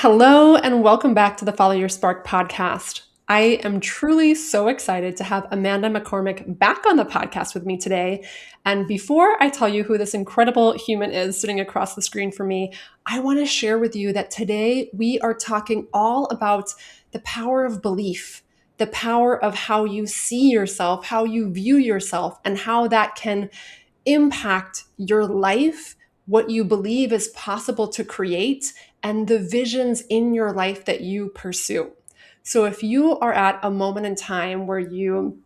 Hello, and welcome back to the Follow Your Spark podcast. I am truly so excited to have Amanda McCormick back on the podcast with me today. And before I tell you who this incredible human is sitting across the screen from me, I want to share with you that today we are talking all about the power of belief, the power of how you see yourself, how you view yourself, and how that can impact your life, what you believe is possible to create, and the visions in your life that you pursue. So, if you are at a moment in time where you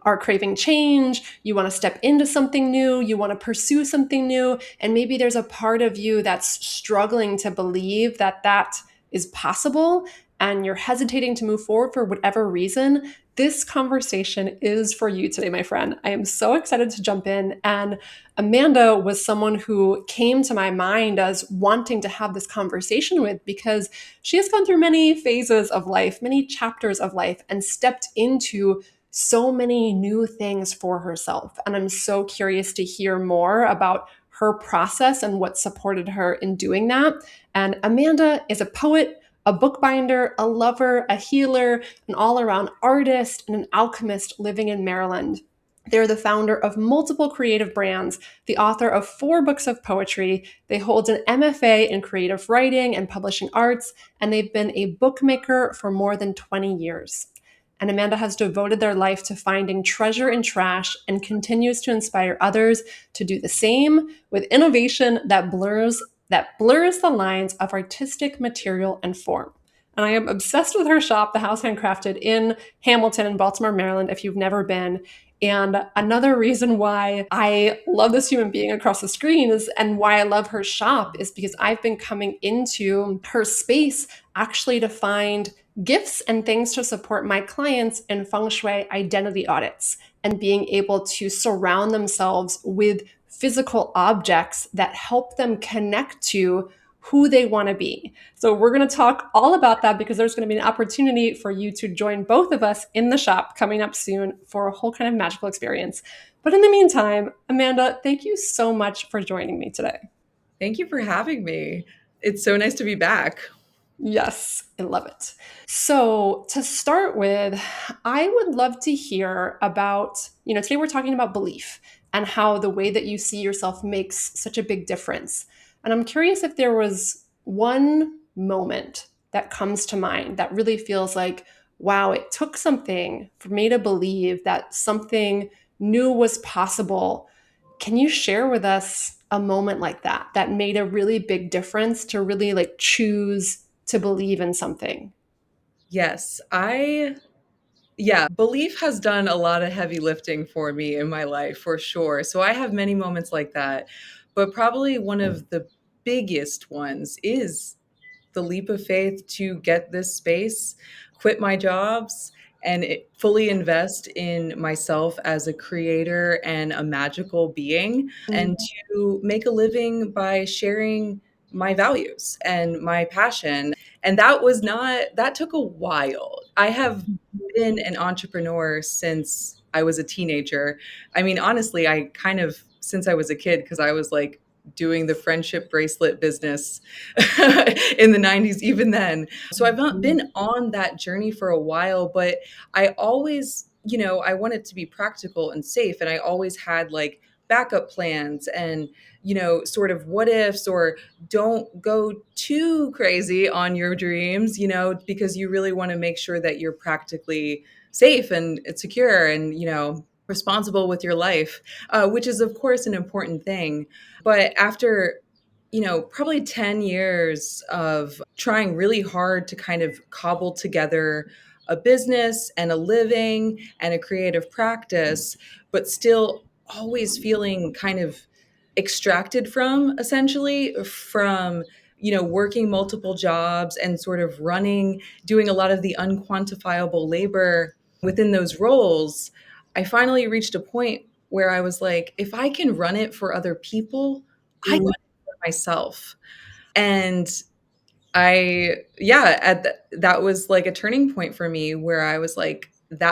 are craving change, you want to step into something new, you want to pursue something new, and maybe there's a part of you that's struggling to believe that that is possible and you're hesitating to move forward for whatever reason, this conversation is for you today, my friend. I am so excited to jump in. And Amanda was someone who came to my mind as wanting to have this conversation with because she has gone through many phases of life, many chapters of life, and stepped into so many new things for herself. And I'm so curious to hear more about her process and what supported her in doing that. And Amanda is a poet, a bookbinder, a lover, a healer, an all around artist, and an alchemist living in Maryland. They're the founder of multiple creative brands, the author of 4 books of poetry. They hold an MFA in creative writing and publishing arts, and they've been a bookmaker for more than 20 years. And Amanda has devoted their life to finding treasure in trash and continues to inspire others to do the same with innovation that blurs the lines of artistic material and form. And I am obsessed with her shop, The House Handcrafted, in Hamilton in Baltimore, Maryland, if you've never been. And another reason why I love this human being across the screen and why I love her shop is because I've been coming into her space actually to find gifts and things to support my clients in feng shui identity audits and being able to surround themselves with physical objects that help them connect to who they want to be. So we're going to talk all about that because there's going to be an opportunity for you to join both of us in the shop coming up soon for a whole kind of magical experience. But in the meantime, Amanda, thank you so much for joining me today. Thank you for having me. It's so nice to be back. Yes, I love it. So, to start with, I would love to hear about, today we're talking about belief and how the way that you see yourself makes such a big difference. And I'm curious if there was one moment that comes to mind that really feels like, wow, it took something for me to believe that something new was possible. Can you share with us a moment like that that made a really big difference to really like choose to believe in something? Yes, belief has done a lot of heavy lifting for me in my life for sure. So I have many moments like that. But probably one of the biggest ones is the leap of faith to get this space, quit my jobs, and fully invest in myself as a creator and a magical being, and to make a living by sharing my values and my passion. And that took a while. I have been an entrepreneur since I was a teenager. I mean, honestly, I kind of since I was a kid, because I was like doing the friendship bracelet business in the 90s, even then. So I've not been on that journey for a while, but I always, I want it to be practical and safe. And I always had like backup plans and, sort of what ifs, or don't go too crazy on your dreams, because you really want to make sure that you're practically safe and secure and, responsible with your life, which is, of course, an important thing. But after, probably 10 years of trying really hard to kind of cobble together a business and a living and a creative practice, but still always feeling kind of extracted from, essentially, from working multiple jobs and sort of doing a lot of the unquantifiable labor within those roles, I finally reached a point where I was like, if I can run it for other people, I can for myself. And that was like a turning point for me, where I was like,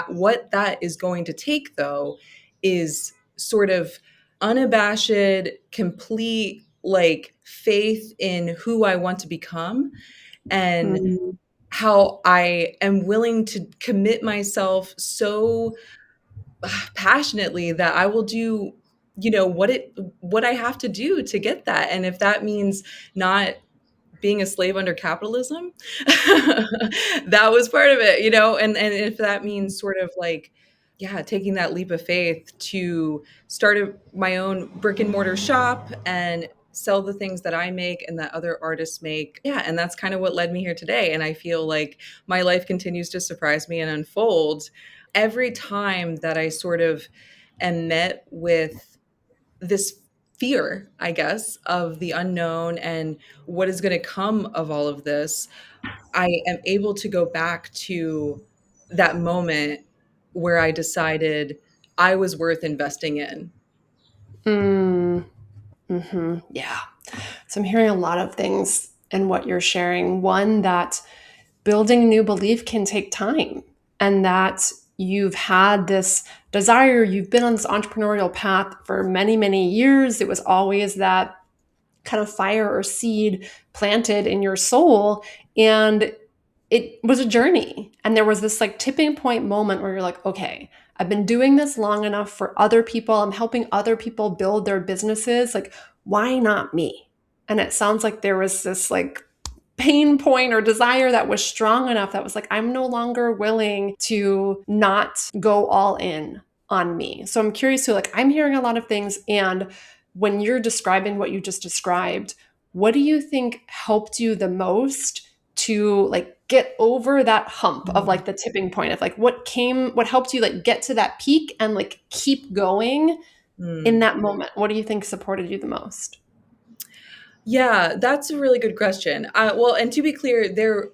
what that is going to take, though, is sort of unabashed, complete like faith in who I want to become, and Mm, how I am willing to commit myself so passionately that I will do, what I have to do to get that. And if that means not being a slave under capitalism, that was part of it, and if that means sort of like, yeah, taking that leap of faith to start my own brick and mortar shop and sell the things that I make and that other artists make. Yeah, and that's kind of what led me here today. And I feel like my life continues to surprise me and unfold every time that I sort of am met with this fear, I guess, of the unknown and what is going to come of all of this. I am able to go back to that moment where I decided I was worth investing in. mm, yeah. So I'm hearing a lot of things in what you're sharing. One, that building new belief can take time, and that you've had this desire, you've been on this entrepreneurial path for many, many years. It was always that kind of fire or seed planted in your soul. And it was a journey. And there was this like tipping point moment where you're like, okay, I've been doing this long enough for other people. I'm helping other people build their businesses. Like, why not me? And it sounds like there was this like pain point or desire that was strong enough that was like, I'm no longer willing to not go all in on me. So I'm curious to like, I'm hearing a lot of things. And when you're describing what you just described, what do you think helped you the most to like get over that hump of like the tipping point of like what helped you like get to that peak and like keep going in Mm. that moment? What do you think supported you the most? Yeah, that's a really good question. Well, and to be clear, there,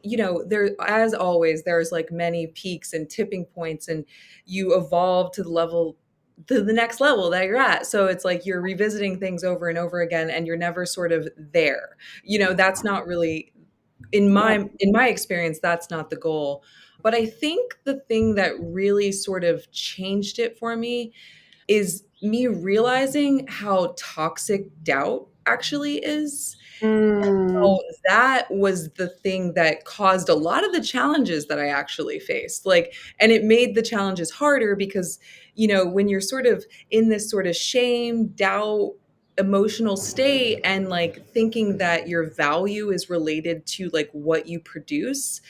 as always, there's like many peaks and tipping points, and you evolve to the next level that you're at. So it's like you're revisiting things over and over again, and you're never sort of there. That's not really Yep. in my experience, that's not the goal. But I think the thing that really sort of changed it for me is me realizing how toxic doubt actually is. Mm, So that was the thing that caused a lot of the challenges that I actually faced. Like, and it made the challenges harder because, when you're sort of in this sort of shame, doubt, emotional state, and like thinking that your value is related to like what you produce,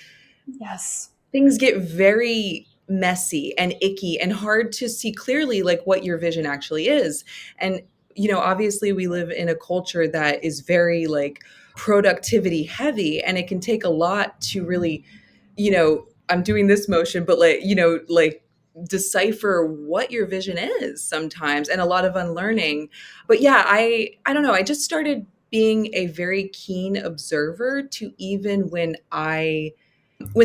yes. things get very messy and icky and hard to see clearly like what your vision actually is. And obviously we live in a culture that is very like productivity heavy, and it can take a lot to really, I'm doing this motion, but like, like decipher what your vision is sometimes, and a lot of unlearning. But yeah, I don't know, I just started being a very keen observer to even when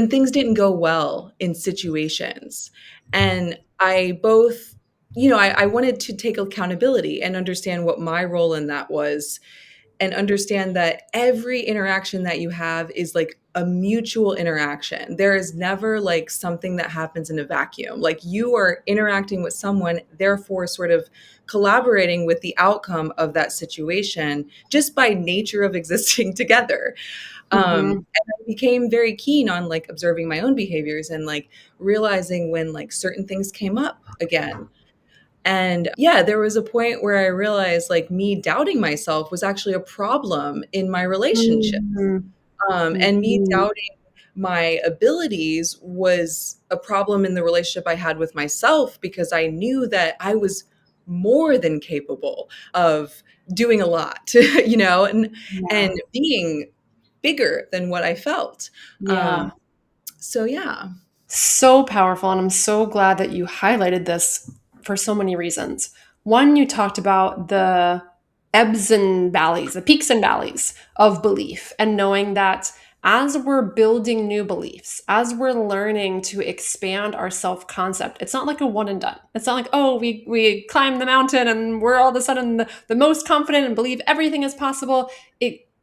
things didn't go well in situations. And I both, I wanted to take accountability and understand what my role in that was, and understand that every interaction that you have is like a mutual interaction. There is never like something that happens in a vacuum. Like you are interacting with someone, therefore, sort of collaborating with the outcome of that situation just by nature of existing together. Hmm. And I became very keen on like observing my own behaviors and like realizing when like certain things came up again. And yeah, there was a point where I realized like me doubting myself was actually a problem in my relationship. Mhm. And me Mhm. doubting my abilities was a problem in the relationship I had with myself, because I knew that I was more than capable of doing a lot, and Yeah. being bigger than what I felt. Um, Yeah. so yeah. So powerful. And I'm so glad that you highlighted this for so many reasons. One, you talked about the ebbs and valleys, the peaks and valleys of belief, and knowing that as we're building new beliefs, as we're learning to expand our self concept, it's not like a one and done. It's not like, oh, we climbed the mountain and we're all of a sudden the most confident and believe everything is possible.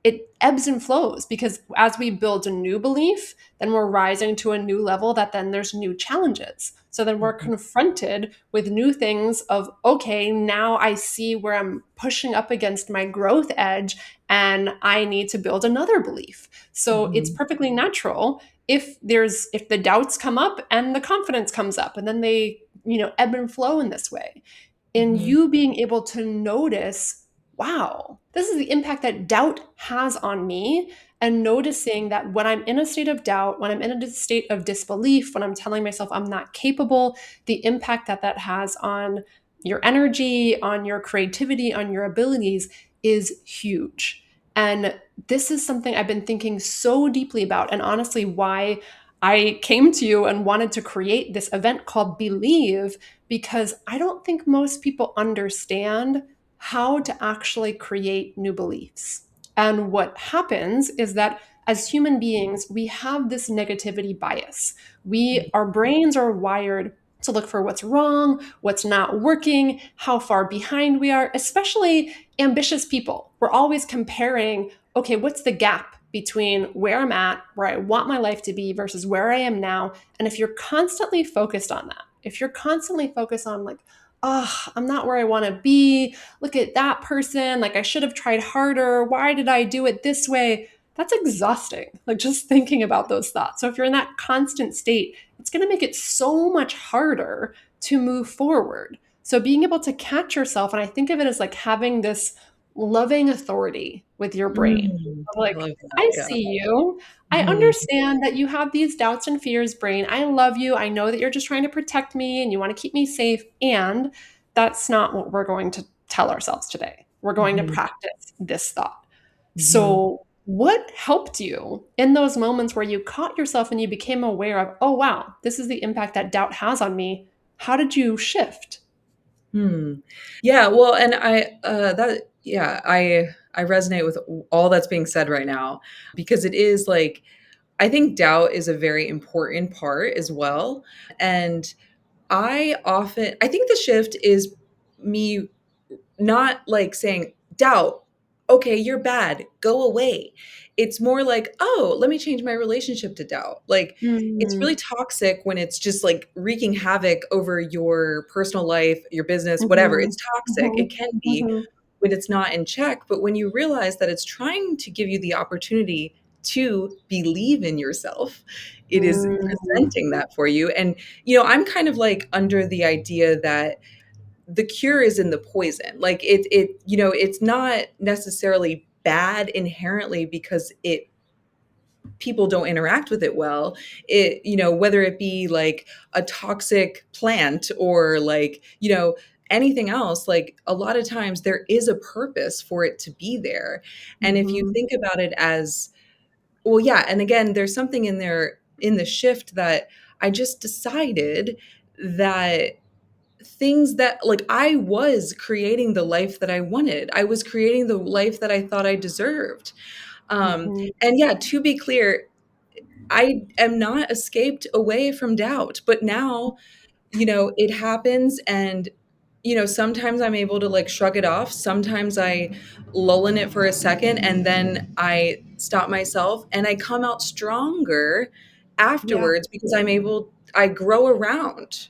it ebbs and flows, because as we build a new belief, then we're rising to a new level that then there's new challenges. So then we're Mhm. confronted with new things of, okay, now I see where I'm pushing up against my growth edge and I need to build another belief. So it's Mhm. perfectly natural if the doubts come up and the confidence comes up, and then they, ebb and flow in this way. And Mhm. you being able to notice, wow, this is the impact that doubt has on me. And noticing that when I'm in a state of doubt, when I'm in a state of disbelief, when I'm telling myself I'm not capable, the impact that that has on your energy, on your creativity, on your abilities is huge. And this is something I've been thinking so deeply about, and honestly, why I came to you and wanted to create this event called Believe, because I don't think most people understand how to actually create new beliefs. And what happens is that as human beings, we have this negativity bias. Our brains are wired to look for what's wrong, what's not working, how far behind we are, especially ambitious people. We're always comparing, okay, what's the gap between where I'm at, where I want my life to be versus where I am now? And if you're constantly focused on that, if you're constantly focused on like, oh, I'm not where I want to be, look at that person, like I should have tried harder, why did I do it this way? That's exhausting. Like just thinking about those thoughts. So if you're in that constant state, it's going to make it so much harder to move forward. So being able to catch yourself, and I think of it as like having this loving authority with your brain. I Like, love that. I Yeah. see you. I Mhm. understand that you have these doubts and fears, brain. I love you. I know that you're just trying to protect me and you want to keep me safe. And that's not what we're going to tell ourselves today. We're going to Mhm. practice this thought. Mhm. So, what helped you in those moments where you caught yourself and you became aware of, oh, wow, this is the impact that doubt has on me? How did you shift? Hmm. Yeah, well, and I resonate with all that's being said right now because it is like I think doubt is a very important part as well. And I think the shift is me not like saying, doubt, okay, you're bad, go away. It's more like, oh, let me change my relationship to doubt. Like, it's really Mm, toxic when it's just like wreaking havoc over your personal life, your business, whatever. mhm, It's toxic. mhm, It can be mhm, when it's not in check. But when you realize that it's trying to give you the opportunity to believe in yourself, it is mm, presenting that for you. And, I'm kind of like under the idea that the cure is in the poison. Like it's not necessarily bad inherently because it people don't interact with it well. Whether it be like a toxic plant or like, anything else, like a lot of times there is a purpose for it to be there. And if you mhm, think about it as, well, yeah, and again, there's something in there in the shift that I just decided that things that like I was creating the life that I wanted. I was creating the life that I thought I deserved. mhm. And yeah, to be clear, I am not escaped away from doubt, but now, it happens and sometimes I'm able to like shrug it off. Sometimes I lull in it for a second and then I stop myself and I come out stronger Yeah. afterwards because I grow around,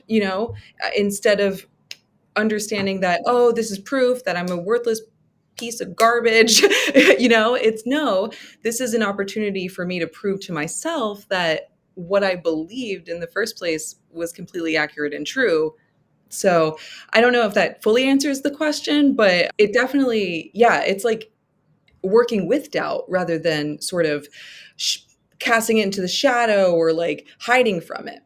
instead of understanding that, oh, this is proof that I'm a worthless piece of garbage. It's no, this is an opportunity for me to prove to myself that what I believed in the first place was completely accurate and true. So I don't know if that fully answers the question, but it definitely, yeah, it's like working with doubt rather than sort of sh- casting it into the shadow or like hiding from it.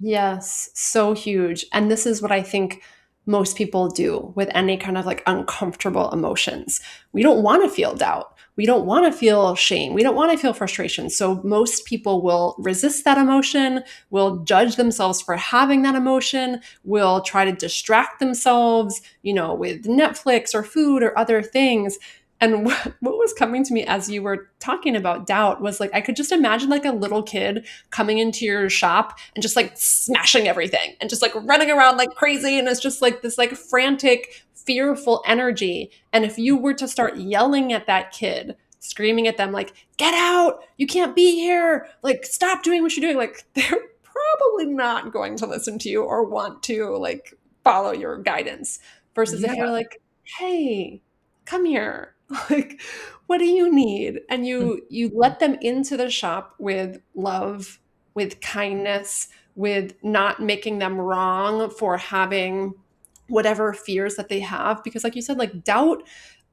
Yes, so huge. And this is what I think most people do with any kind of like uncomfortable emotions. We don't want to feel doubt. We don't want to feel shame. We don't want to feel frustration. So most people will resist that emotion, will judge themselves for having that emotion, will try to distract themselves, with Netflix or food or other things. And what was coming to me as you were talking about doubt was like, I could just imagine like a little kid coming into your shop and just like smashing everything and just like running around like crazy. And it's just like this like frantic, fearful energy. And if you were to start yelling at that kid screaming at them like, get out, you can't be here, like stop doing what you're doing, like they're probably not going to listen to you or want to like follow your guidance. Versus if Yeah. you're like, hey, come here, like what do you need? And you let them into the shop with love, with kindness, with not making them wrong for having whatever fears that they have. Because like you said, like doubt,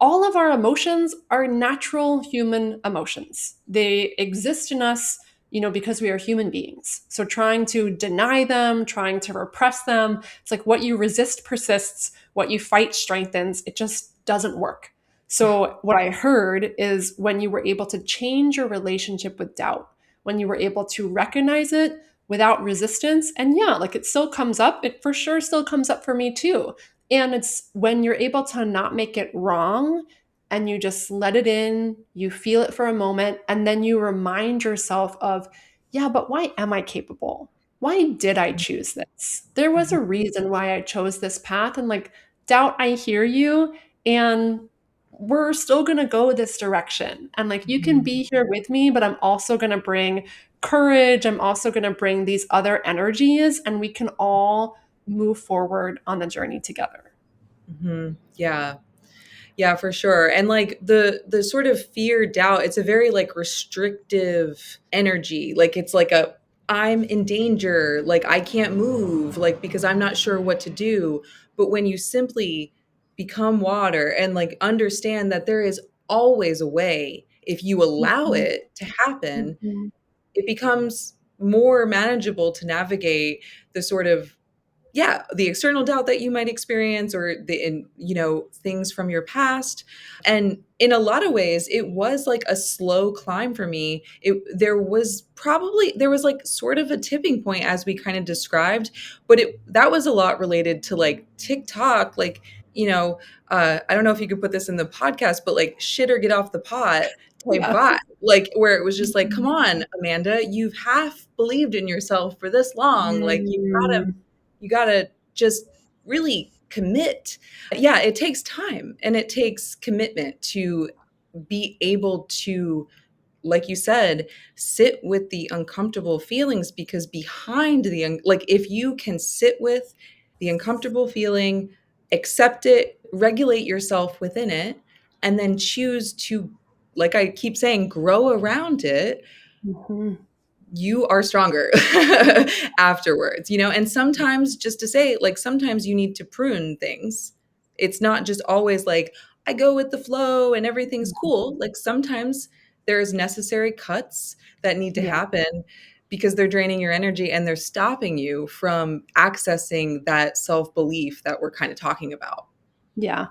all of our emotions are natural human emotions. They exist in us, because we are human beings. So trying to deny them, trying to repress them, it's like what you resist persists, what you fight strengthens. It just doesn't work. So what I heard is when you were able to change your relationship with doubt, when you were able to recognize it without resistance, and yeah, like it still comes up, it for sure still comes up for me too. And it's when you're able to not make it wrong and you just let it in, you feel it for a moment, and then you remind yourself of, yeah, but why am I capable? Why did I choose this? There was a reason why I chose this path. And like, doubt, I hear you. And we're still going to go this direction. And like, you can be here with me, but I'm also going to bring courage. I'm also going to bring these other energies, and we can all move forward on the journey together. Yeah. Yeah, for sure. And like the sort of fear, doubt, it's a very like restrictive energy. Like it's like a I'm in danger, like I can't move, like because I'm not sure what to do. But when you simply become water and like understand that there is always a way if you allow Mhm, it to happen, mhm. it becomes more manageable to navigate the sort of the external doubt that you might experience or things from your past. And in a lot of ways it was like a slow climb for me. There was like sort of a tipping point as we kind of described, but it that was a lot related to like TikTok, like you know I don't know if you could put this in the podcast, but like shit or get off the pot type Yeah. vibe, like where it was just like, come Mhm. on Amanda, you've half believed in yourself for this long, like Mm. you got to just really commit. Yeah, it takes time and it takes commitment to be able to, like you said, sit with the uncomfortable feelings, because behind like if you can sit with the uncomfortable feeling, accept it, regulate yourself within it, and then choose to, like I keep saying, grow around it, Mhm. you are stronger afterwards, and sometimes, just to say, like sometimes you need to prune things. It's not just always like I go with the flow and everything's cool. Like sometimes there's necessary cuts that need to Yeah. happen because they're draining your energy and they're stopping you from accessing that self-belief that we're kind of talking about. Yeah.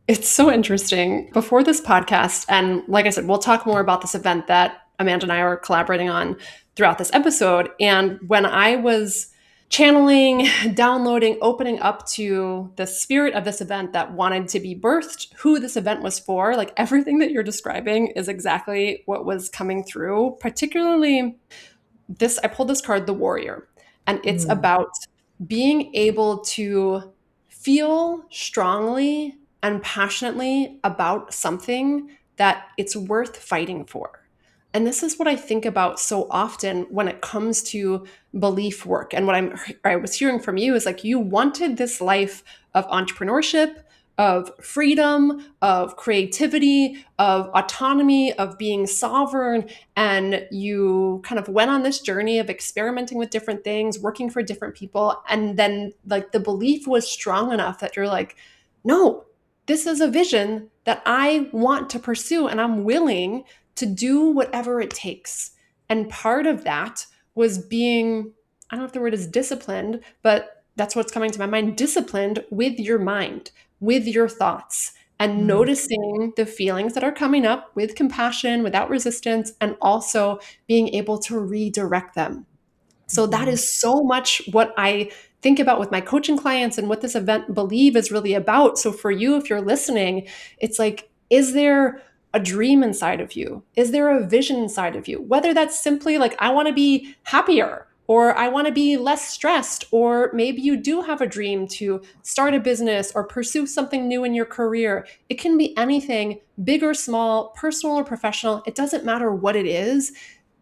It's so interesting. Before this podcast, and like I said, we'll talk more about this event that Amanda and I are collaborating on throughout this episode. And when I was channeling, downloading, opening up to the spirit of this event that wanted to be birthed, who this event was for, like everything that you're describing is exactly what was coming through. Particularly this, I pulled this card, the Warrior, and it's Mm, about being able to feel strongly and passionately about something that it's worth fighting for. And this is what I think about so often when it comes to belief work. And what I was hearing from you is like you wanted this life of entrepreneurship, of freedom, of creativity, of autonomy, of being sovereign, and you kind of went on this journey of experimenting with different things, working for different people, and then like the belief was strong enough that you're like, no, this is a vision that I want to pursue and I'm willing to do whatever it takes. And part of that was being, I don't know if the word is disciplined, but that's what's coming to my mind, disciplined with your mind, with your thoughts, and mm, noticing the feelings that are coming up with compassion, without resistance, and also being able to redirect them. So that mhm, is so much what I think about with my coaching clients and what this event Believe is really about. So for you, if you're listening, it's like, is there a dream inside of you? Is there a vision inside of you? Whether that's simply like, I want to be happier, or I want to be less stressed, or maybe you do have a dream to start a business or pursue something new in your career. It can be anything, big or small, personal or professional. It doesn't matter what it is.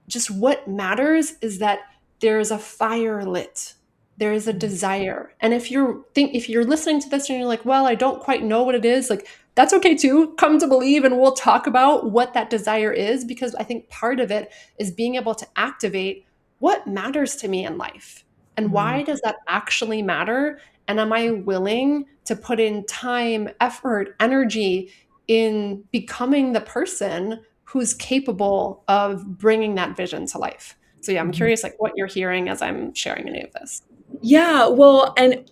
Just what matters is that there's a fire lit. There is a desire. And if you're listening to this and you're like, well, I don't quite know what it is, like that's okay too. Come to believe and we'll talk about what that desire is, because I think part of it is being able to activate what matters to me in life. And Mhm. why does that actually matter? And am I willing to put in time, effort, energy in becoming the person who's capable of bringing that vision to life? So yeah, I'm Mhm. curious like what you're hearing as I'm sharing any of this. Yeah, well, and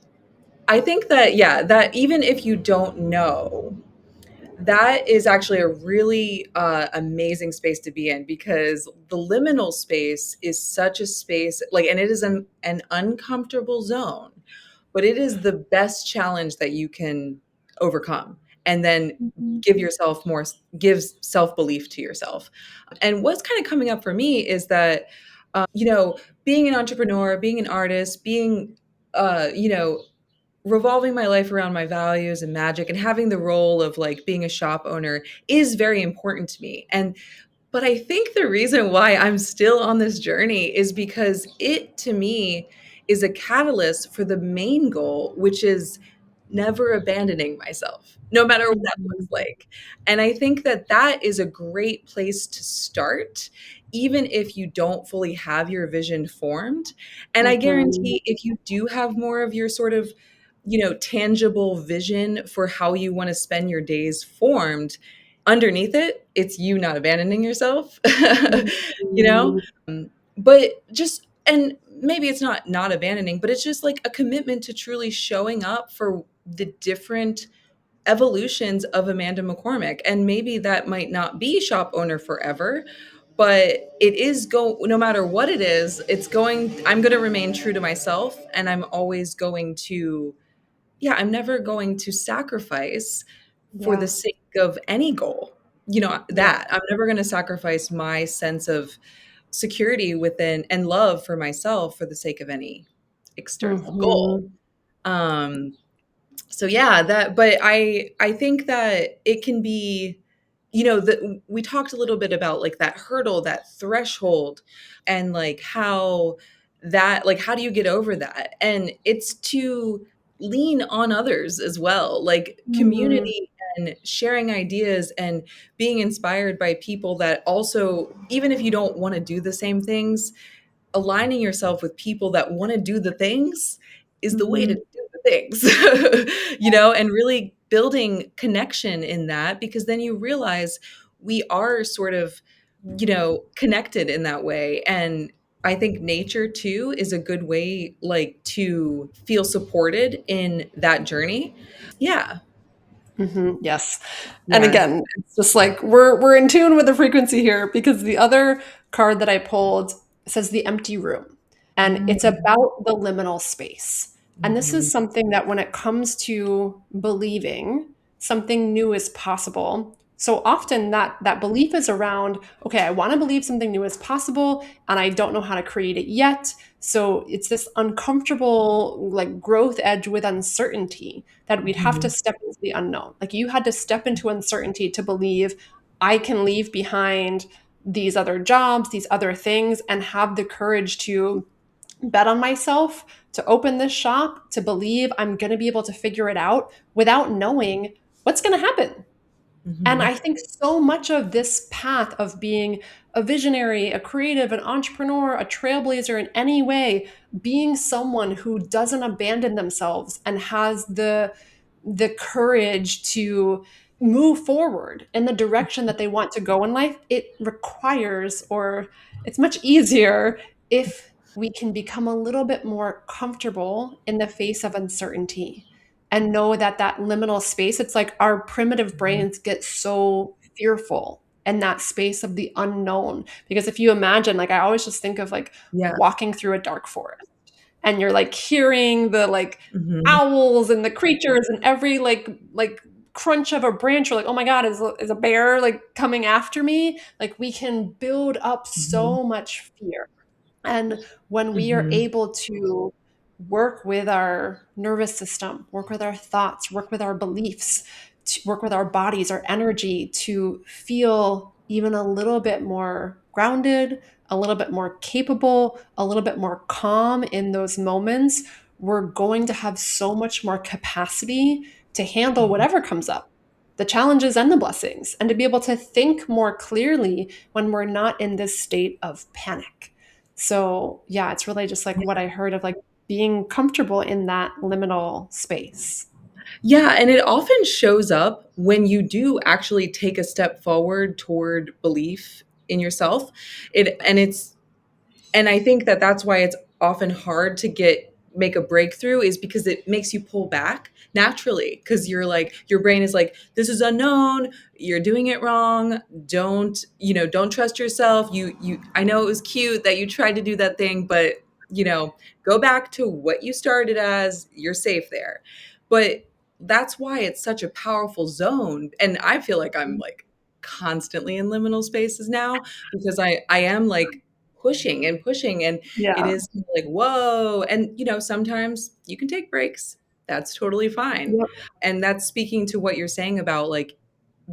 I think that, yeah, that even if you don't know, that is actually a really amazing space to be in, because the liminal space is such a space, like, and it is an uncomfortable zone, but it is the best challenge that you can overcome. And then Mhm. give yourself more, gives self belief to yourself. And what's kind of coming up for me is that, you know, being an entrepreneur, being an artist, being, you know, revolving my life around my values and magic, and having the role of like being a shop owner is very important to me. And but I think the reason why I'm still on this journey is because it, to me, is a catalyst for the main goal, which is never abandoning myself, no matter what that looks Mhm. like. And I think that that is a great place to start, even if you don't fully have your vision formed. And I Mhm. guarantee if you do have more of your sort of, tangible vision for how you want to spend your days formed, underneath it, it's you not abandoning yourself, you know? Mhm. But just, and maybe it's not abandoning, but it's just like a commitment to truly showing up for the different evolutions of Amanda McCormick. And maybe that might not be shop owner forever, but it is no matter what it is, I'm going to remain true to myself, and I'm always going to, yeah, I'm never going to sacrifice for the Yeah. sake of any goal. Yeah. That I'm never going to sacrifice my sense of security within and love for myself for the sake of any external goal. Mhm. Um, so yeah, but I think that it can be, that we talked a little bit about like that hurdle, that threshold, and like how do you get over that? And it's to lean on others as well, like Mhm. community and sharing ideas and being inspired by people that also, even if you don't want to do the same things, aligning yourself with people that want to do the things is the way to Mhm. do the things, and really building connection in that, because then you realize we are sort of, connected in that way. And I think nature too is a good way, like, to feel supported in that journey. Yeah. Yes. And Yeah. again, it's just like we're in tune with the frequency here, because the other card that I pulled says the empty room. And it's Mm-hmm. about the liminal space. And this Mm-hmm. is something that when it comes to believing something new is possible, so often that belief is around, okay, I want to believe something new is possible and I don't know how to create it yet. So it's this uncomfortable like growth edge with uncertainty that we'd have to step into the unknown. Like you had to step into uncertainty to believe I can leave behind these other jobs, these other things, and have the courage to bet on myself, to open this shop, to believe I'm going to be able to figure it out without knowing what's going to happen. And Mm-hmm. I think so much of this path of being a visionary, a creative, an entrepreneur, a trailblazer in any way, being someone who doesn't abandon themselves and has the courage to move forward in the direction that they want to go in life, it requires, or it's much easier if we can become a little bit more comfortable in the face of uncertainty and know that that liminal space, it's like our primitive brains get so fearful in that space of the unknown. Because if you imagine, like I always just think of like Yeah. walking through a dark forest and you're like hearing the like Mm-hmm. owls and the creatures and every like crunch of a branch, you're like, oh my God, is a bear like coming after me? Like we can build up Mm-hmm. so much fear. And when we are Mhm. able to work with our nervous system, work with our thoughts, work with our beliefs, to work with our bodies, our energy to feel even a little bit more grounded, a little bit more capable, a little bit more calm in those moments, we're going to have so much more capacity to handle Mhm. whatever comes up, the challenges and the blessings, and to be able to think more clearly when we're not in this state of panic. So, yeah, it's really just like what I heard of like being comfortable in that liminal space. Yeah, and it often shows up when you do actually take a step forward toward belief in yourself. And I think that that's why it's often hard to make a breakthrough, is because it makes you pull back naturally, because you're like, your brain is like, this is unknown, you're doing it wrong, don't trust yourself. I know it was cute that you tried to do that thing, but you know go back to what you started as, you're safe there. But that's why it's such a powerful zone, and I feel like I'm like constantly in liminal spaces now, because I am like pushing and pushing, and it Yeah. is like, whoa. And sometimes you can take breaks. That's totally fine. Yep. And that's speaking to what you're saying about like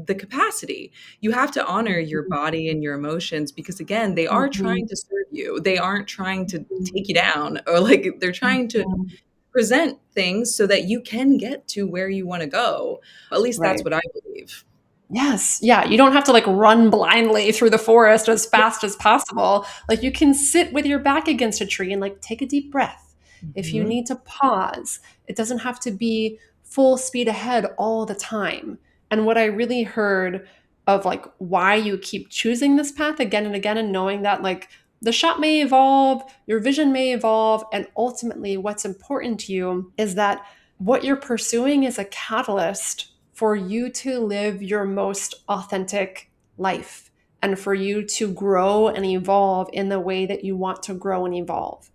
the capacity. You have to honor your Mhm. body and your emotions, because again, they are Mhm. trying to serve you. They aren't trying to Mhm. take you down, or like they're trying to Mhm. present things so that you can get to where you want to go. At least that's Right. what I believe. Yes. Yeah. You don't have to like run blindly through the forest as fast as possible. Like you can sit with your back against a tree and like take a deep breath. If you Mhm. need to pause, it doesn't have to be full speed ahead all the time. And what I really heard of like why you keep choosing this path again and again and knowing that like the shot may evolve, your vision may evolve, and ultimately what's important to you is that what you're pursuing is a catalyst for you to live your most authentic life and for you to grow and evolve in the way that you want to grow and evolve.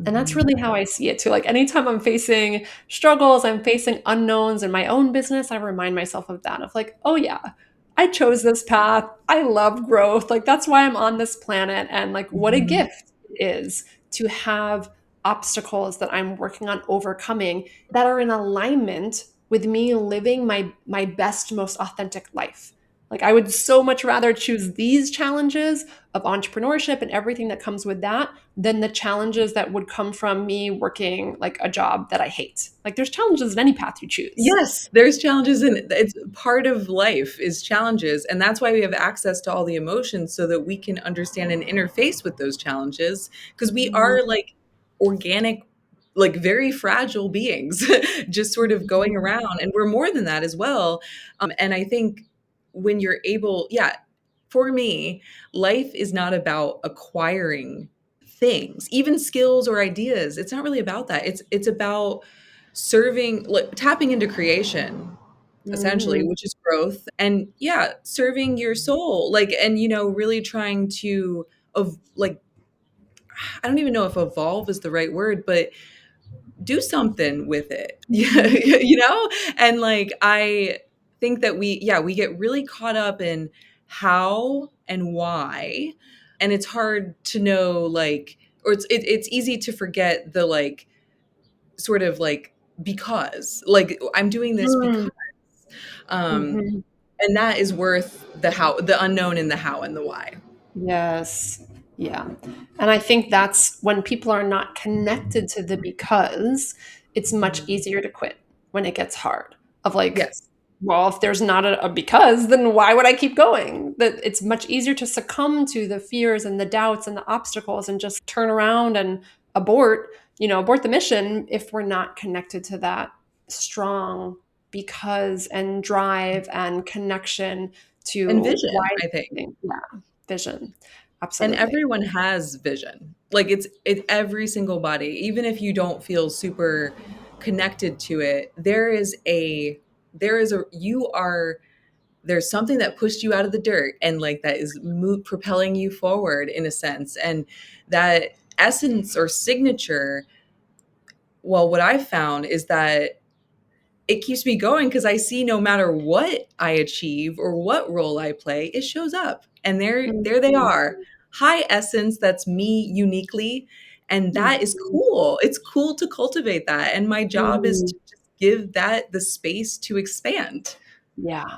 And that's Mhm. really how I see it too. Like anytime I'm facing struggles, I'm facing unknowns in my own business, I remind myself of that of like, oh yeah, I chose this path. I love growth. Like that's why I'm on this planet. And like what a Mhm. gift it is to have obstacles that I'm working on overcoming that are in alignment with me living my best, most authentic life. Like I would so much rather choose these challenges of entrepreneurship and everything that comes with that than the challenges that would come from me working like a job that I hate. Like there's challenges in any path you choose. Yes, there's challenges, and it's part of life is challenges, and that's why we have access to all the emotions, so that we can understand and interface with those challenges, because we Mhm. are like organic, like very fragile beings just sort of going Mhm. around, and we're more than that as well. And I think when you're able, yeah, for me, life is not about acquiring things, even skills or ideas. It's not really about that. It's about serving, like tapping into creation, essentially, Mhm. which is growth, and yeah, serving your soul, like, and really trying to, of like, I don't even know if evolve is the right word, but do something with it. Yeah, Mhm. and like I think that we get really caught up in how and why, and it's hard to know, like, or it's easy to forget the like sort of like, because like I'm doing this because, Mhm. um Mhm. and that is worth the unknown, and the how and the why. Yes. Yeah. And I think that's when people are not connected to the because, it's much Mhm. easier to quit when it gets hard. Of like, Yes. well, if there's not a because, then why would I keep going? That it's much easier to succumb to the fears and the doubts and the obstacles and just turn around and abort, abort the mission if we're not connected to that strong because and drive and connection And to why vision, I think. yeah, vision. And Absolutely. everyone has vision. Like it's every single body, even if you don't feel super connected to it, you are, there's something that pushed you out of the dirt, and like that is propelling you forward in a sense. And that essence or signature, well, what I've found is that it keeps me going, because I see no matter what I achieve or what role I play, it shows up. And there they Mhm. are, high essence that's me uniquely. And that is Mhm. cool. It's cool to cultivate that. And my job is Mm, to just give that the space to expand. yeah.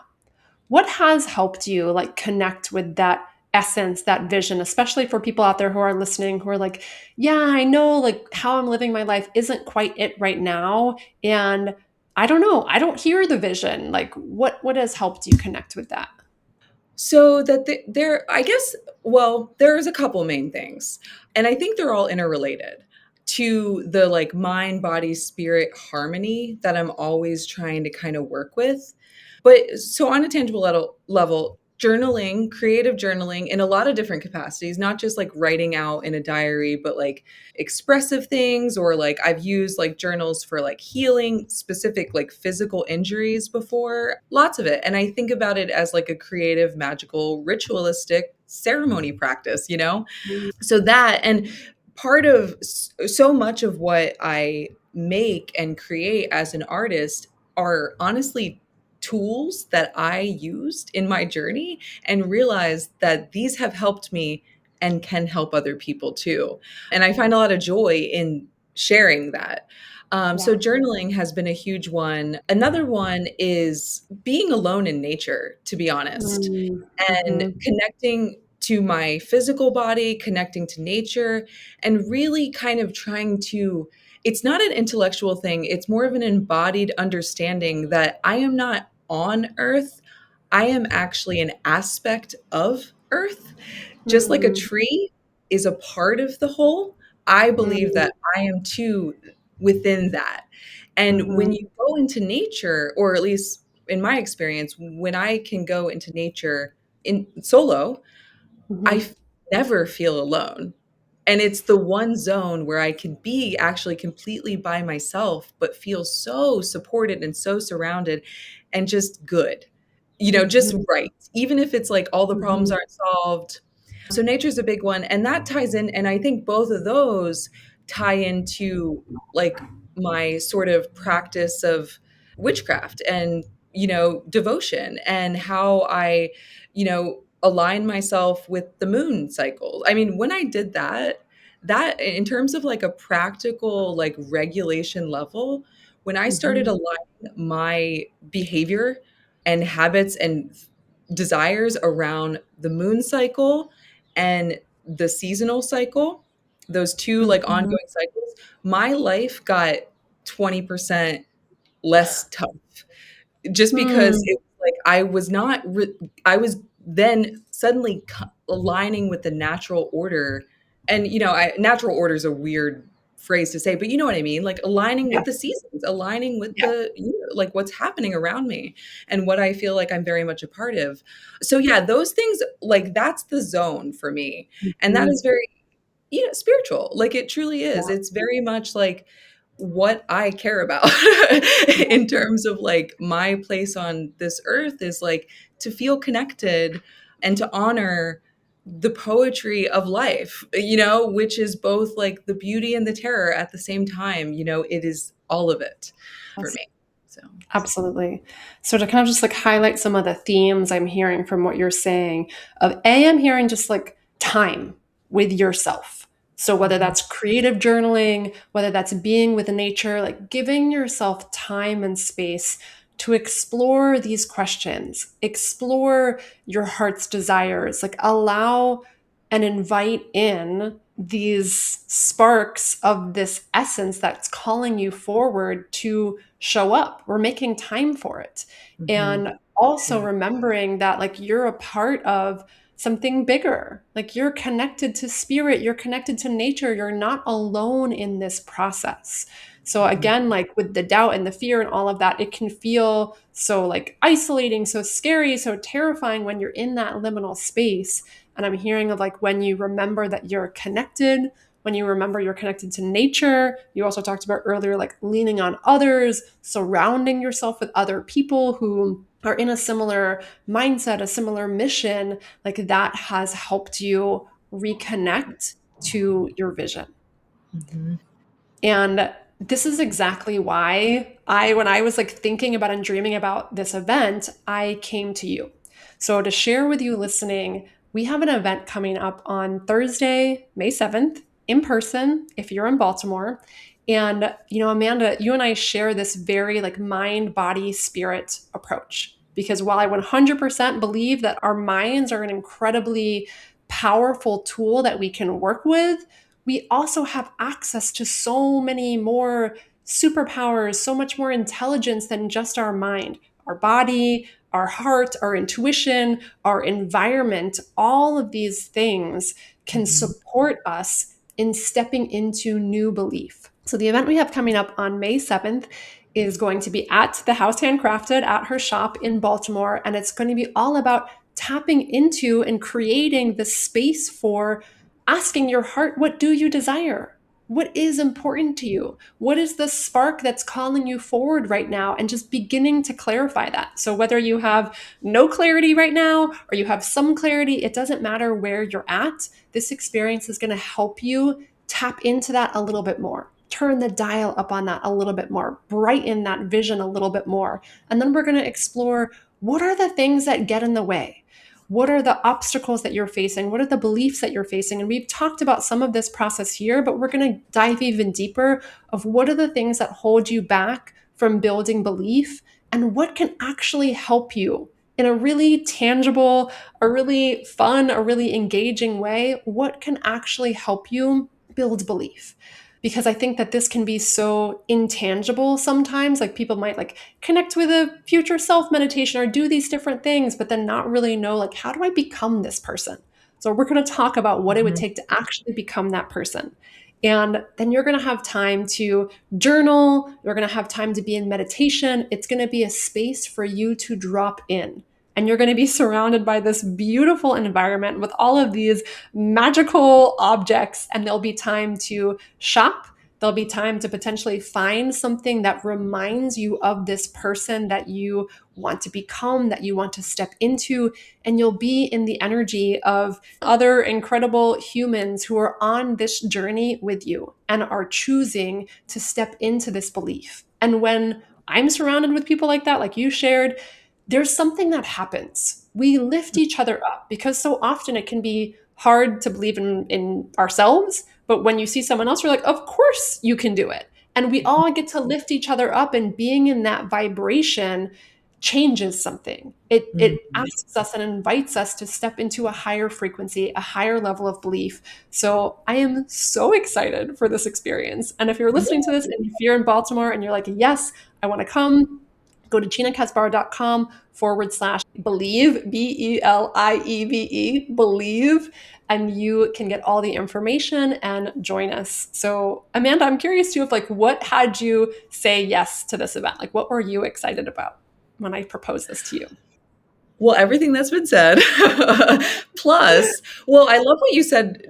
What has helped you like connect with that essence, that vision, especially for people out there who are listening who are like, yeah, I know like how I'm living my life isn't quite it right now. And I don't know, I don't hear the vision. Like what has helped you connect with that? So that there, I guess, well, there's a couple main things, and I think they're all interrelated to the like mind, body, spirit harmony that I'm always trying to kind of work with. But so on a tangible level, journaling, creative journaling in a lot of different capacities, not just like writing out in a diary, but like expressive things, or like I've used like journals for like healing specific like physical injuries before, lots of it. And I think about it as like a creative, magical, ritualistic ceremony practice, you know? So that, and part of so much of what I make and create as an artist are honestly tools that I used in my journey, and realized that these have helped me and can help other people too. And I find a lot of joy in sharing that. So Yeah. journaling has been a huge one. Another one is being alone in nature, to be honest, and Mm-hmm. connecting to my physical body, connecting to nature, and really kind of trying to, it's not an intellectual thing, it's more of an embodied understanding that I am not on earth. I am actually an aspect of earth. Just like a Mm-hmm. tree is a part of the whole, I believe Mm-hmm. that I am too within that. And when you go into nature, or at least in my experience, when I can go into nature in solo, I Mm-hmm. never feel alone. And it's the one zone where I can be actually completely by myself, but feel so supported and so surrounded and just good, just Mm-hmm. right. Even if it's like all the problems Mm-hmm. aren't solved. So nature's a big one. And that ties in. And I think both of those tie into like my sort of practice of witchcraft and, devotion, and how I, align myself with the moon cycles. I mean, when I did that in terms of like a practical like regulation level, when I started Mm-hmm. aligning my behavior and habits and desires around the moon cycle and the seasonal cycle, those two like Mm-hmm. ongoing cycles, my life got 20% less tough, just because Hmm. it was like I was not I was then suddenly aligning with the natural order. And natural order is a weird phrase to say, but you know what I mean, like aligning Yeah. with the seasons, aligning with Yeah. the year, like what's happening around me and what I feel like I'm very much a part of. So yeah, those things, like that's the zone for me. And that Mhm. is very, spiritual. Like it truly is. Yeah. It's very much like what I care about Yeah. in terms of like my place on this earth is like to feel connected and to honor the poetry of life, which is both like the beauty and the terror at the same time. It is all of it for Yes. me. So, Absolutely. So to kind of just like highlight some of the themes I'm hearing from what you're saying, of A, I'm hearing just like time with yourself. So whether mhm, that's creative journaling, whether that's being with nature, like giving yourself time and space to explore these questions, explore your heart's desires, like allow and invite in these sparks of this essence that's calling you forward to show up. We're making time for it. mhm, And also yeah. remembering that like you're a part of something bigger. Like you're connected to spirit, you're connected to nature, you're not alone in this process. So Mhm, again, like with the doubt and the fear and all of that, it can feel so like isolating, so scary, so terrifying when you're in that liminal space. And I'm hearing of like when you remember that you're connected, when you remember you're connected to nature. You also talked about earlier, like leaning on others, surrounding yourself with other people who are in a similar mindset, a similar mission, like that has helped you reconnect to your vision. mhm, And this is exactly why when I was like thinking about and dreaming about this event, I came to you. So to share with you listening, we have an event coming up on Thursday, May 7th, in person, if you're in Baltimore. And, Amanda, you and I share this very like mind, body, spirit approach. Because while I 100% believe that our minds are an incredibly powerful tool that we can work with, we also have access to so many more superpowers, so much more intelligence than just our mind, our body, our heart, our intuition, our environment. All of these things can Mhm. support us in stepping into new belief. So, the event we have coming up on May 7th is going to be at the House Handcrafted at her shop in Baltimore. And it's going to be all about tapping into and creating the space for asking your heart, what do you desire? What is important to you? What is the spark that's calling you forward right now? And just beginning to clarify that. So, whether you have no clarity right now or you have some clarity, it doesn't matter where you're at. This experience is going to help you tap into that a little bit more. Turn the dial up on that a little bit more, brighten that vision a little bit more. And then we're going to explore, what are the things that get in the way? What are the obstacles that you're facing? What are the beliefs that you're facing? And we've talked about some of this process here, but we're going to dive even deeper of what are the things that hold you back from building belief and what can actually help you in a really tangible, a really fun, a really engaging way. What can actually help you build belief? Because I think that this can be so intangible sometimes. Like, people might like connect with a future self meditation or do these different things, but then not really know, like, how do I become this person? So we're going to talk about what it would Mhm. take to actually become that person. And then you're going to have time to journal. You're going to have time to be in meditation. It's going to be a space for you to drop in. And you're going to be surrounded by this beautiful environment with all of these magical objects. And there'll be time to shop. There'll be time to potentially find something that reminds you of this person that you want to become, that you want to step into. And you'll be in the energy of other incredible humans who are on this journey with you and are choosing to step into this belief. And when I'm surrounded with people like that, like you shared, there's something that happens. We lift each other up because so often it can be hard to believe in ourselves. But when you see someone else, you're like, of course you can do it. And we all get to lift each other up, and being in that vibration changes something. It Mhm. asks us and invites us to step into a higher frequency, a higher level of belief. So I am so excited for this experience. And if you're listening to this and if you're in Baltimore and you're like, yes, I want to come, go to GinaKatsbauer.com/believe, BELIEVE, believe, and you can get all the information and join us. So, Amanda, I'm curious too, of like, what had you say yes to this event? Like, what were you excited about when I proposed this to you? Well, everything that's been said. Plus, well, I love what you said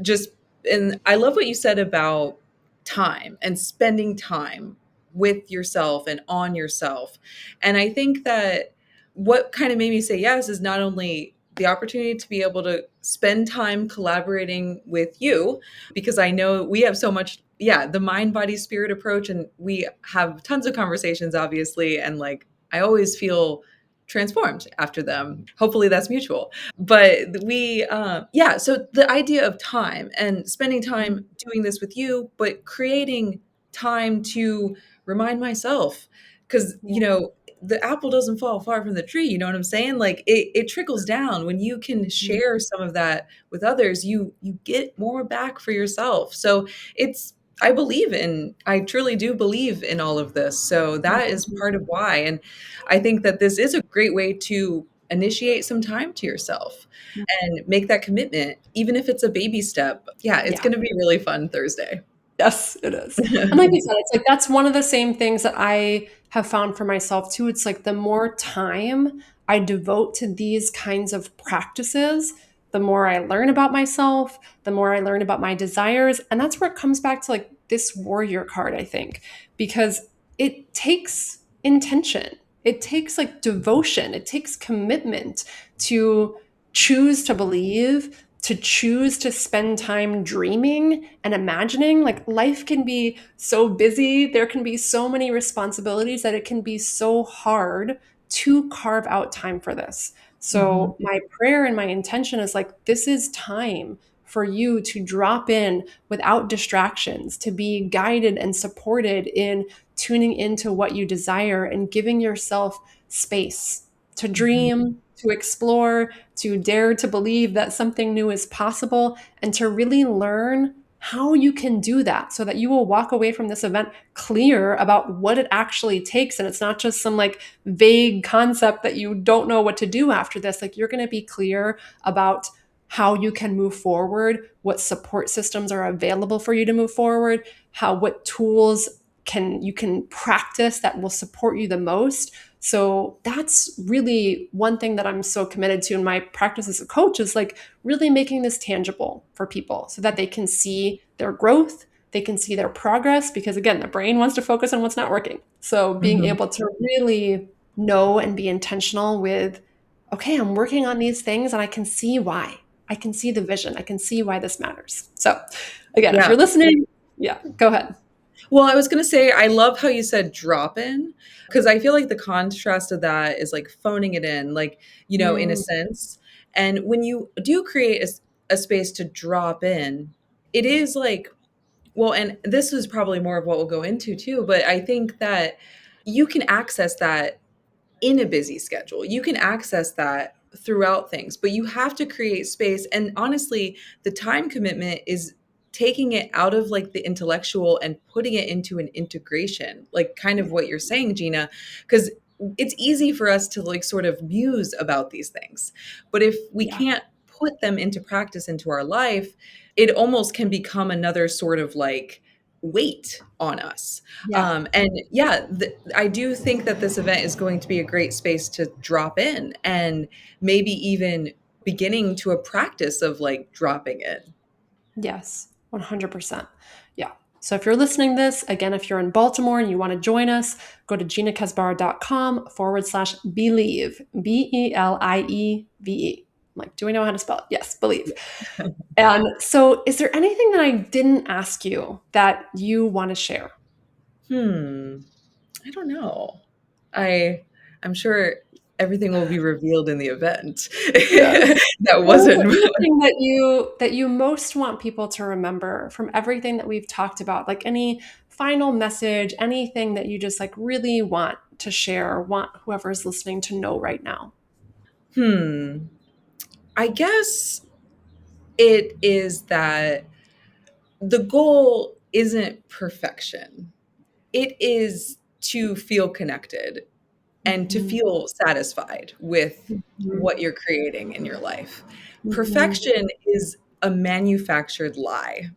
and I love what you said about time and spending time with yourself and on yourself. And I think that what kind of made me say yes is not only the opportunity to be able to spend time collaborating with you, because I know we have so much, yeah, the mind, body, spirit approach, and we have tons of conversations, obviously. And like, I always feel transformed after them. Hopefully that's mutual. But yeah, so the idea of time and spending time doing this with you, but creating time to remind myself, because, Yeah. the apple doesn't fall far from the tree. You know what I'm saying? Like it trickles down when you can share some of that with others, you get more back for yourself. So it's, I truly do believe in all of this. So that is part of why. And I think that this is a great way to initiate some time to yourself and make that commitment, even if it's a baby step. Yeah, it's Yeah. going to be really fun Thursday. Yes, it is. And like you said, it's like that's one of the same things that I have found for myself too. It's like the more time I devote to these kinds of practices, the more I learn about myself, the more I learn about my desires. And that's where it comes back to like this warrior card, I think, because it takes intention. It takes like devotion. It takes commitment to choose to believe, to choose to spend time dreaming and imagining. Like, life can be so busy, there can be so many responsibilities that it can be so hard to carve out time for this. Mhm. So my prayer and my intention is like, this is time for you to drop in without distractions, to be guided and supported in tuning into what you desire and giving yourself space to Mhm. dream, to explore, to dare to believe that something new is possible, and to really learn how you can do that so that you will walk away from this event clear about what it actually takes. And it's not just some like vague concept that you don't know what to do after this. Like you're going to be clear about how you can move forward, what support systems are available for you to move forward, how what tools can you can practice that will support you the most. So that's really one thing that I'm so committed to in my practice as a coach is like really making this tangible for people so that they can see their growth, they can see their progress, because again, the brain wants to focus on what's not working. So being Mhm. able to really know and be intentional with, okay, I'm working on these things and I can see why. I can see the vision. I can see why this matters. So again, if Yeah. you're listening, yeah, go ahead. Well, I was gonna say, I love how you said drop in, because I feel like the contrast of that is like phoning it in, like, in a Mm, sense. And when you do create a space to drop in, it is like, well, and this is probably more of what we'll go into too, but I think that you can access that in a busy schedule. You can access that throughout things, but you have to create space. And honestly, the time commitment is taking it out of like the intellectual and putting it into an integration, like kind of yeah, what you're saying, Gina, because it's easy for us to like sort of muse about these things. But if we yeah, can't put them into practice into our life, it almost can become another sort of like weight on us. yeah. And yeah, I do think that this event is going to be a great space to drop in and maybe even beginning to a practice of like dropping in. Yes, 100%. Yeah. So if you're listening to this, again, if you're in Baltimore and you want to join us, go to ginakesbar.com/believe, Believe. I'm like, do we know how to spell it? Yes, believe. And so is there anything that I didn't ask you that you want to share? Hmm. I don't know. I I'm sure everything will be revealed in the event. Yes. That Or is there wasn't. anything that you most want people to remember from everything that we've talked about? Like any final message, anything that you just like really want to share or want whoever's listening to know right now? Hmm. I guess it is that the goal isn't perfection. It is to feel connected and to Mhm, feel satisfied with mhm, what you're creating in your life. mhm, Perfection is a manufactured lie.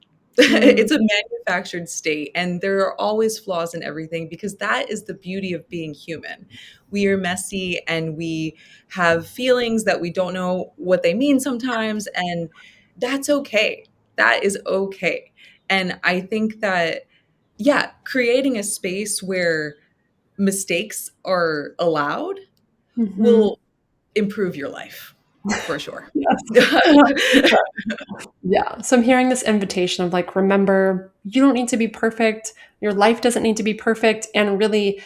mm, It's a manufactured state, and there are always flaws in everything because that is the beauty of being human. We are messy and we have feelings that we don't know what they mean sometimes, and that's okay. That is okay. And I think that, yeah, creating a space where mistakes are allowed mhm. will improve your life for sure. Yes. 100%. Yeah. So I'm hearing this invitation of like, remember, you don't need to be perfect. Your life doesn't need to be perfect. And really,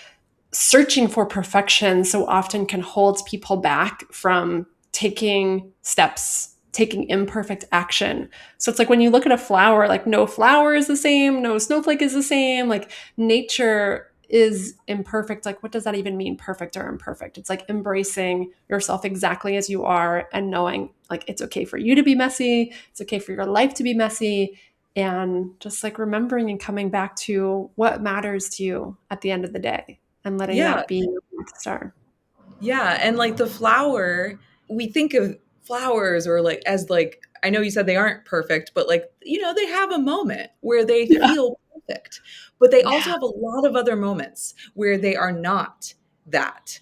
searching for perfection so often can hold people back from taking steps, taking imperfect action. So it's like when you look at a flower, like no flower is the same, no snowflake is the same, like nature is imperfect. Like, what does that even mean, perfect or imperfect? It's like embracing yourself exactly as you are and knowing like it's okay for you to be messy, it's okay for your life to be messy, and just like remembering and coming back to what matters to you at the end of the day and letting Yeah, that be your North Star. yeah, and like the flower, we think of flowers or like as like, I know you said they aren't perfect, but like, they have a moment where they Yeah. feel perfect. But they also Yeah. have a lot of other moments where they are not that.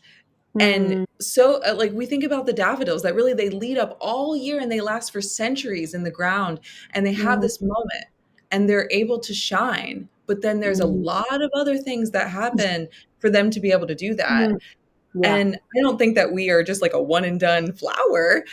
And Mm, so, like, we think about the daffodils that really they lead up all year and they last for centuries in the ground and they have mm, this moment and they're able to shine. But then there's a mm, lot of other things that happen for them to be able to do that. mm. Yeah. And I don't think that we are just like a one and done flower,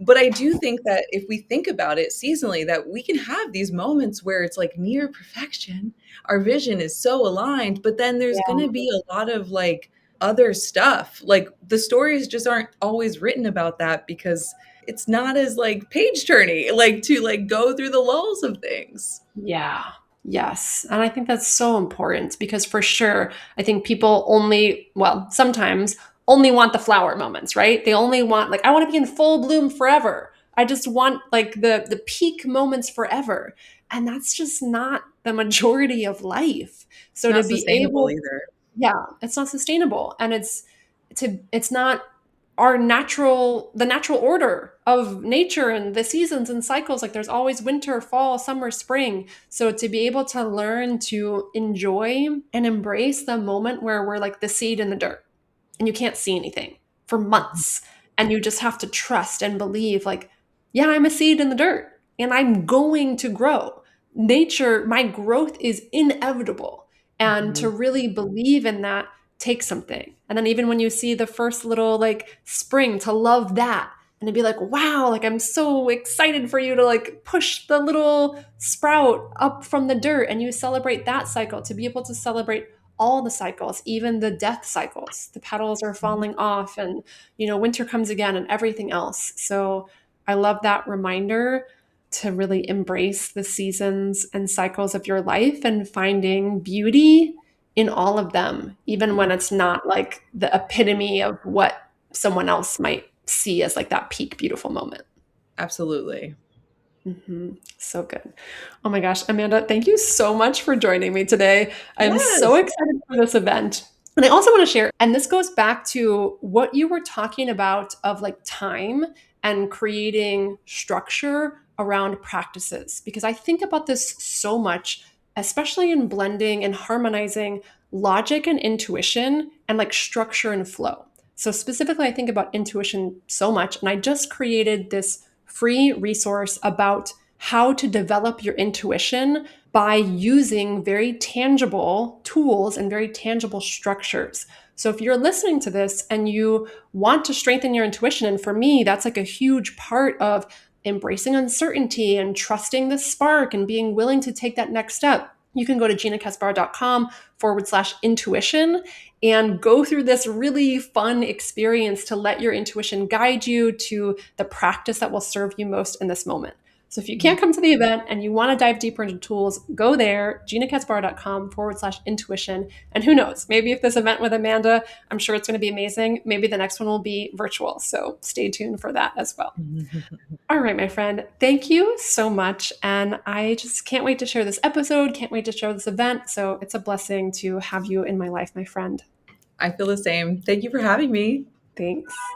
but I do think that if we think about it seasonally, that we can have these moments where it's like near perfection. Our vision is so aligned, but then there's going Yeah. to be a lot of like other stuff. Like the stories just aren't always written about that because it's not as like page turning, like to like go through the lulls of things. Yeah. Yes. And I think that's so important because for sure, I think people only, well, sometimes only want the flower moments, right? They only want like I want to be in full bloom forever. I just want like the peak moments forever. And that's just not the majority of life. It's So to not be sustainable able, either. yeah, it's not sustainable and it's not the natural order of nature and the seasons and cycles. Like there's always winter, fall, summer, spring. So to be able to learn to enjoy and embrace the moment where we're like the seed in the dirt and you can't see anything for months and you just have to trust and believe like, yeah, I'm a seed in the dirt and I'm going to grow. Nature, my growth is inevitable. And to Mhm. really believe in that takes something. And then even when you see the first little like spring, to love that and to be like, wow, like I'm so excited for you to like push the little sprout up from the dirt and you celebrate that cycle, to be able to celebrate all the cycles, even the death cycles. The petals are falling off and, winter comes again and everything else. So I love that reminder to really embrace the seasons and cycles of your life and finding beauty in all of them, even when it's not like the epitome of what someone else might see as like that peak beautiful moment. Absolutely. So good. Oh my gosh, Amanda, thank you so much for joining me today. I'm so Yes. excited for this event. And I also want to share, and this goes back to what you were talking about of like time and creating structure around practices, because I think about this so much, especially in blending and harmonizing logic and intuition and like structure and flow. So, specifically, I think about intuition so much. And I just created this free resource about how to develop your intuition by using very tangible tools and very tangible structures. So if you're listening to this and you want to strengthen your intuition, and for me, that's like a huge part of embracing uncertainty and trusting the spark and being willing to take that next step, you can go to ginakaspar.com/intuition and go through this really fun experience to let your intuition guide you to the practice that will serve you most in this moment. So if you can't come to the event and you want to dive deeper into tools, go there, ginakaspar.com/intuition. And who knows, maybe if this event with Amanda, I'm sure it's going to be amazing. Maybe the next one will be virtual. So stay tuned for that as well. All right, my friend, thank you so much. And I just can't wait to share this episode, can't wait to share this event. So it's a blessing to have you in my life, my friend. I feel the same. Thank you for having me. Thanks.